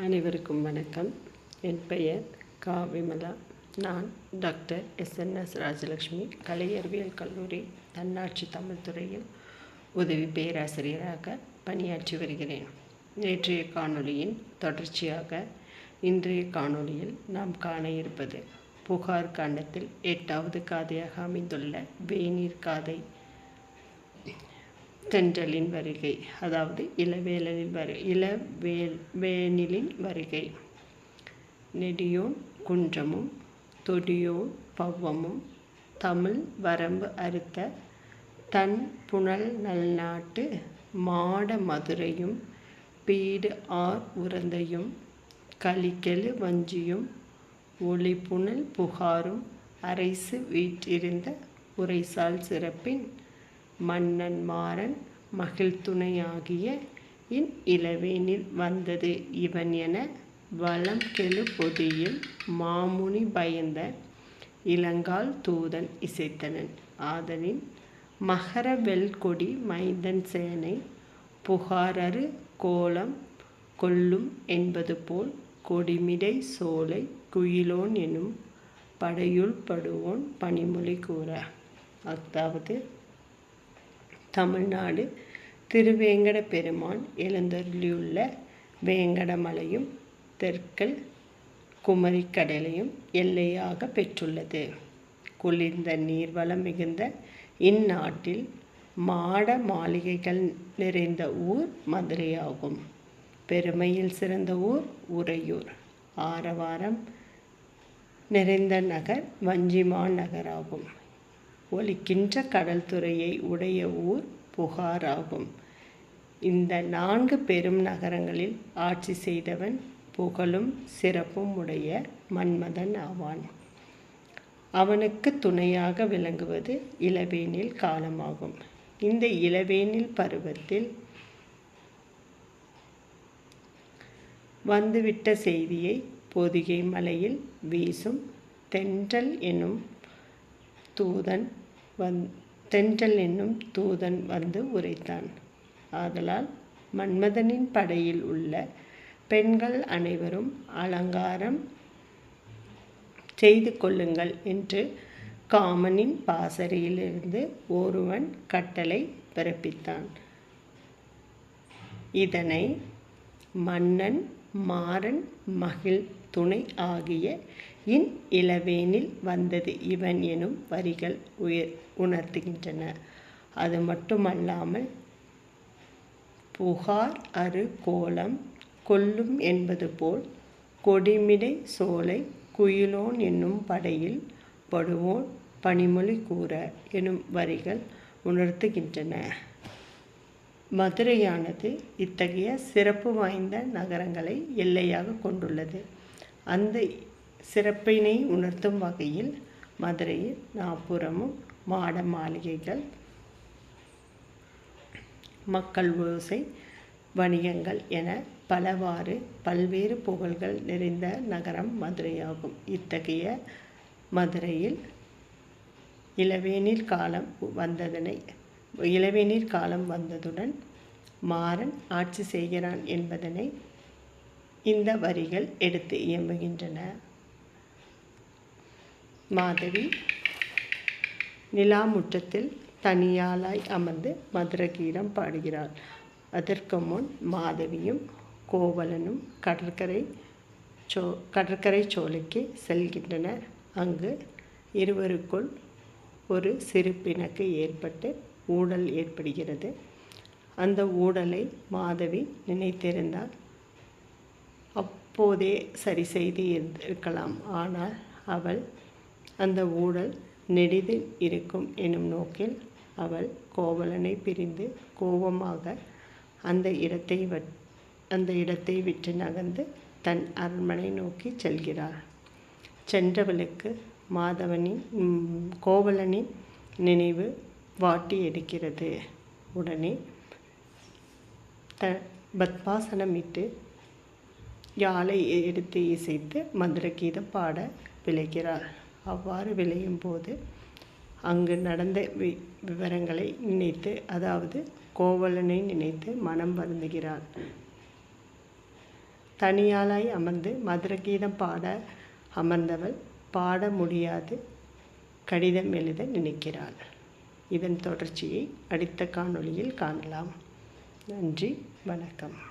அனைவருக்கும் வணக்கம். என் பெயர் கா. விமலா. நான் டாக்டர் எஸ்என்எஸ் ராஜலட்சுமி கலை அறிவியல் கல்லூரி தன்னாட்சி தமிழ் துறையில் உதவி பேராசிரியராக பணியாற்றி வருகிறேன். நேற்றைய காணொளியின் தொடர்ச்சியாக இன்றைய காணொளியில் நாம் காண இருப்பது புகார் காண்டத்தில் 8வது காதையாக அமைந்துள்ள வேநீர் காதை தென்றலின் வருகை, அதாவது இளவேனிலின் வருகை. நெடியோன் குன்றமும் தொடியோன் பவ்வமும் தமிழ் வரம்பு அறுத்த தன் புனல் நல்நாட்டு மாட மதுரையும் பீடு ஆர் உறந்தையும் கலிகெழு வஞ்சியும் ஒளிபுனல் புகாரும் அரைசு வீற்றிருந்த உரைசால் சிறப்பின் மன்னன் மாறன் மகிழ்துணையாகிய இளவேனில் வந்தது இவன் என வளம் கெழு பொதியில் மாமுனி பயந்த இளங்கால் தூதன் இசைத்தனன். ஆதலின் மகர வெல்கொடி மைந்தன் சேனை புகாரறு கோலம் கொல்லும் என்பது போல் கொடிமிடை சோலை குயிலோன் எனும் படையுள் படுவோன் பணிமொழி கூற. அதாவது தமிழ்நாடு திருவேங்கட பெருமான் எழுந்தருளியுள்ள வேங்கடமலையும் தெற்கில் குமரிக்கடலையும் எல்லையாக பெற்றுள்ளது. குளிர்ந்த நீர்வளம் மிகுந்த இந்நாட்டில் மாட மாளிகைகள் நிறைந்த ஊர் மதுரையாகும். பெருமையில் சிறந்த ஊர் உறையூர். ஆரவாரம் நிறைந்த நகர் வஞ்சிமான் நகராகும். ஒலிக்கின்ற கடல் துறையை உடைய ஊர் புகார் ஆகும். இந்த 4 பெரும் நகரங்களில் ஆட்சி செய்தவன் புகழும் சிறப்பும் உடைய மன்மதன் ஆவான். அவனுக்கு துணையாக விளங்குவது இளவேனில் காலமாகும். இந்த இளவேனில் பருவத்தில் வந்துவிட்ட செய்தியை பொதிகை மலையில் வீசும் தென்றல் என்னும் தூதன் வந்து உரைத்தான். ஆதலால் மன்மதனின் படையில் உள்ள பெண்கள் அனைவரும் அலங்காரம் செய்து கொள்ளுங்கள் என்று காமனின் பாசறையிலிருந்து ஒருவன் கட்டளை பிறப்பித்தான். இதனை மன்னன் மாறன் மகிழ் துணை ஆகிய இளவேனில் வந்தது இவன் எனும் வரிகள் உணர்த்துகின்றன. அது மட்டுமல்லாமல் புகார் அறு கோலம் கொல்லும் என்பது போல் கொடிமிடை சோலை குயிலோன் என்னும் படையில் படுவோன் பணிமொழி கூற எனும் வரிகள் உணர்த்துகின்றன. மதுரையானது இத்தகைய சிறப்பு வாய்ந்த நகரங்களை எல்லையாக கொண்டுள்ளது. அந்த சிறப்பினை உணர்த்தும் வகையில் மதுரையில் நாற்புறமும் மாட மாளிகைகள், மக்கள் ஓசை, வணிகங்கள் என பல்வேறு புகழ்கள் நிறைந்த நகரம் மதுரையாகும். இத்தகைய மதுரையில் இளவேனில் காலம் வந்ததுடன் மாறன் ஆட்சி செய்கிறான் என்பதனை இந்த வரிகள் எடுத்து இயம்புகின்றன. மாதவி நிலாமுற்றத்தில் தனியாளாய் அமர்ந்து மதுரகீதம் பாடுகிறாள். அதற்கு முன் மாதவியும் கோவலனும் கடற்கரை சோலைக்கு செல்கின்றனர். அங்கு இருவருக்குள் ஒரு சிறு பிணக்கு ஏற்பட்டு ஊடல் ஏற்படுகிறது. அந்த ஊடலை மாதவி நினைத்திருந்தால் அப்போதே சரி செய்து இருக்கலாம். ஆனால் அவள் அந்த ஊடல் நெடிது இருக்கும் எனும் நோக்கில் அவள் கோவலனை பிரிந்து கோபமாக அந்த இடத்தை விட்டு நகர்ந்து தன் அரண்மனை நோக்கி செல்கிறாள். சென்றவளுக்கு கோவலனின் நினைவு வாட்டி எடுக்கிறது. உடனே பத்மாசனமிட்டு யாழை எடுத்து இசைத்து மதுரகீதம் பாட விளைகிறாள். அவ்வாறு விளையும் போது அங்கு நடந்த விவரங்களை நினைத்து, அதாவது கோவலனை நினைத்து மனம் வருந்துகிறாள். தனியாளாய் அமர்ந்து மதுரகீதம் பாட அமர்ந்தவள் பாட முடியாது கடிதம் எழுத நினைக்கிறாள். இதன் தொடர்ச்சியை அடுத்த காணொளியில் காணலாம். நன்றி, வணக்கம்.